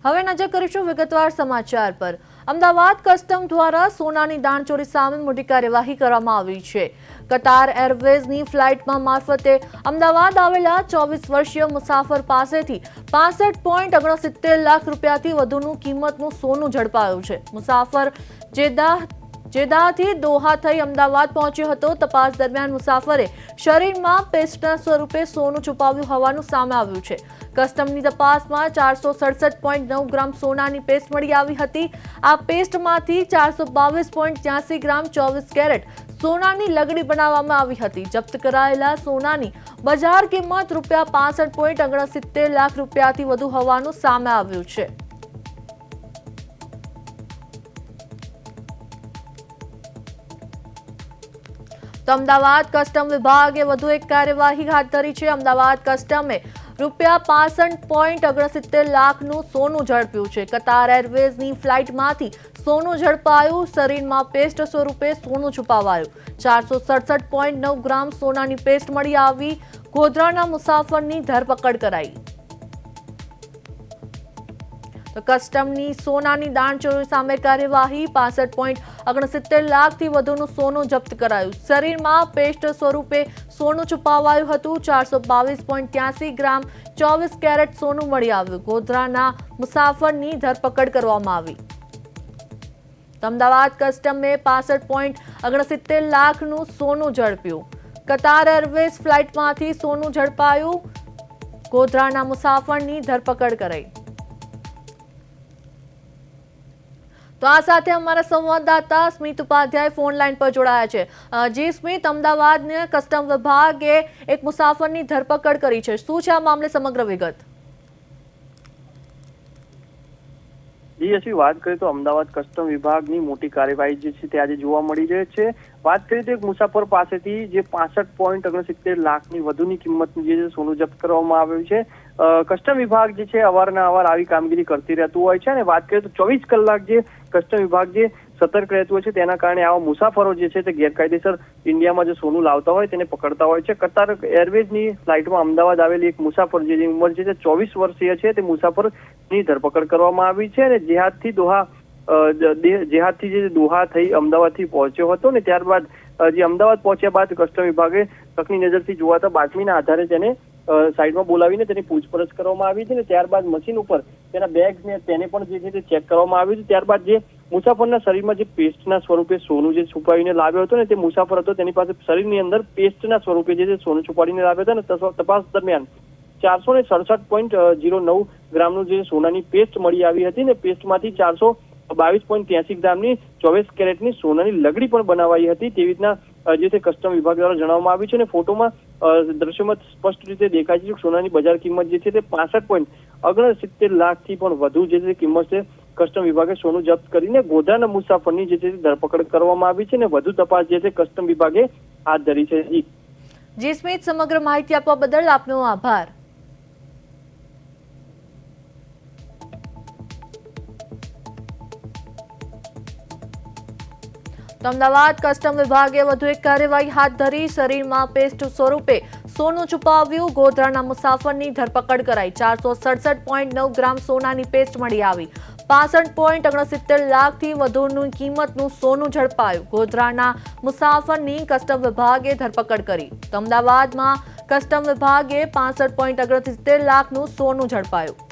હવે નજર કરીશું વિગતવાર સમાચાર પર। અમદાવાદ કસ્ટમ દ્વારા સોનાની દાણચોરી સામે મોટી કાર્યવાહી કરવામાં આવી છે। કતાર એરવેઝની ફ્લાઇટમાં મારફતે અમદાવાદ આવેલા 24 વર્ષીય મુસાફર પાસેથી 65.69 લાખ રૂપિયાથી વધુનું કિંમતનું સોનું ઝડપાયું છે। મુસાફર જેદાહથી દોહા થઈ અમદાવાદ પહોંચ્યો હતો। તપાસ દરમિયાન મુસાફરે શરીરમાં પેસ્ટના સ્વરૂપે સોનું છુપાવ્યું હોવાનું સામે આવ્યું છે। કસ્ટમની તપાસમાં 467.9 ગ્રામ સોનાની પેસ્ટ મળી આવી હતી। આ પેસ્ટમાંથી 422.83 ગ્રામ 24 કેરેટ સોનાની લગડી બનાવવામાં આવી હતી। જપ્ત કરાયેલા સોનાની બજાર કિંમત ₹65.69 લાખ રૂપિયાથી વધુ હોવાનું સામે આવ્યું છે। તો અમદાવાદ કસ્ટમ વિભાગે વધુ એક કાર્યવાહી હાથ ધરી છે। અમદાવાદ કસ્ટમે ₹65.69 લાખનું સોનું ઝડપ્યું છે। કતાર એરવેઝની ફ્લાઇટમાંથી સોનું ઝડપાયું। શરીરમાં પેસ્ટ સ્વરૂપે સોનું છુપાવાયું। 467.9 ગ્રામ સોનાની પેસ્ટ મળી આવી। ગોધરાના મુસાફરની ધરપકડ કરાઈ। તો કસ્ટમની સોનાની દાણચોરી સામે કાર્યવાહી। 65.69 લાખથી વધુનું સોનું જપ્ત કરાયું। શરીરમાં પેસ્ટ સ્વરૂપે સોનું છુપાવાયું હતું। 422.83 ગ્રામ 24 કેરેટ સોનું મળી આવ્યું। ગોધરાના મુસાફરની ધરપકડ કરવામાં આવી। અમદાવાદ કસ્ટમે 65.69 લાખનું સોનું ઝડપ્યું। કતાર એરવેઝ ફ્લાઇટમાંથી સોનું ઝડપાયું। ગોધરાના મુસાફરની ધરપકડ કરાઈ। તો આ સાથે અમારા સંવાદદાતા સ્મિત ઉપાધ્યાય ફોન લાઈન પર જોડાયા છે। જી સ્મિત, અમદાવાદના કસ્ટમ વિભાગે એક મુસાફરની ધરપકડ કરી છે। શું છે આ મામલે સમગ્ર વિગત? જી યશવી, વાત કરીએ તો અમદાવાદ કસ્ટમ વિભાગની મોટી કાર્યવાહી જે છે તે આજે જોવા મળી રહી છે। વાત કરીએ તો એક મુસાફર પાસેથી જે 65.69 લાખની વધુની કિંમતનું જે સોનું જપ્ત કરવામાં આવ્યું છે। કસ્ટમ વિભાગ જે છે અવારનવાર આવી કામગીરી કરતી રહેતું હોય છે અને વાત કરીએ તો 24 કલાક જે કસ્ટમ વિભાગ જે સતર્ક રહેતું હોય છે તેના કારણે આવા મુસાફરો જે છે તે ગેરકાયદેસર ઇન્ડિયામાં જે સોનું લાવતા હોય તેને પકડતા હોય છે। કતાર એરવેઝની ફ્લાઇટમાં અમદાવાદ આવેલી એક મુસાફર જેની ઉંમર છે તે 24 વર્ષીય છે તે મુસાફરની ધરપકડ કરવામાં આવી છે અને જેહાદથી જે દોહા થઈ અમદાવાદથી પહોંચ્યો હતો ને ત્યારબાદ જે અમદાવાદ પહોંચ્યા બાદ કસ્ટમ વિભાગે શકની નજરથી જોવાતા બાતમીના આધારે તેને સાઈડમાં બોલાવીને તેની પૂછપરછ કરવામાં આવી છે ને ત્યારબાદ મશીન ઉપર તેના બેગ ને તેને પણ જે છે તે ચેક કરવામાં આવ્યું છે। ત્યારબાદ જે મુસાફરના શરીરમાં જે પેસ્ટના સ્વરૂપે સોનું જે છુપાવીને લાવ્યો હતો ને તે મુસાફર હતો તેની પાસે શરીરની અંદર પેસ્ટના સ્વરૂપે જે સોનું છુપાડીને લાવ્યો હતો ને તપાસ દરમિયાન 467.09 ગ્રામનું જે સોનાની પેસ્ટ મળી આવી હતી ને પેસ્ટમાંથી 422.83 ગ્રામની 24 કેરેટની સોનાની લગડી પણ બનાવાઈ હતી તેવી રીતના જે તે કસ્ટમ વિભાગ દ્વારા જણાવવામાં આવ્યું છે અને ફોટોમાં દ્રશ્યમાં સ્પષ્ટ રીતે દેખાય છે કે સોનાની બજાર કિંમત જે છે તે 65.69 લાખથી પણ વધુ જે તે કિંમત છે। કસ્ટમ વિભાગે સોનું જપ્ત કરીને ગોધરાના મુસાફરની જે છે ધરપકડ કરવામાં આવી છે અને વધુ તપાસ જે છે કસ્ટમ વિભાગે હાથ ધરી છે। જી સ્મિત, સમગ્ર માહિતી આપવા બદલ આપનો આભાર। અમદાવાદ કસ્ટમ વિભાગે વધુ એક કાર્યવાહી હાથ ધરી। શરીરમાં પેસ્ટ સ્વરૂપે સોનું છુપાવ્યું। ગોધરાના મુસાફરની ધરપકડ કરાઈ। 467.9 ગ્રામ સોનાની પેસ્ટ મળી આવી। 65.69 લાખથી વધુની કિંમતનું સોનું ઝડપાયું। ગોધરાના મુસાફરની કસ્ટમ વિભાગે ધરપકડ કરી। અમદાવાદમાં કસ્ટમ વિભાગે 65.69 લાખનું સોનું ઝડપાયું।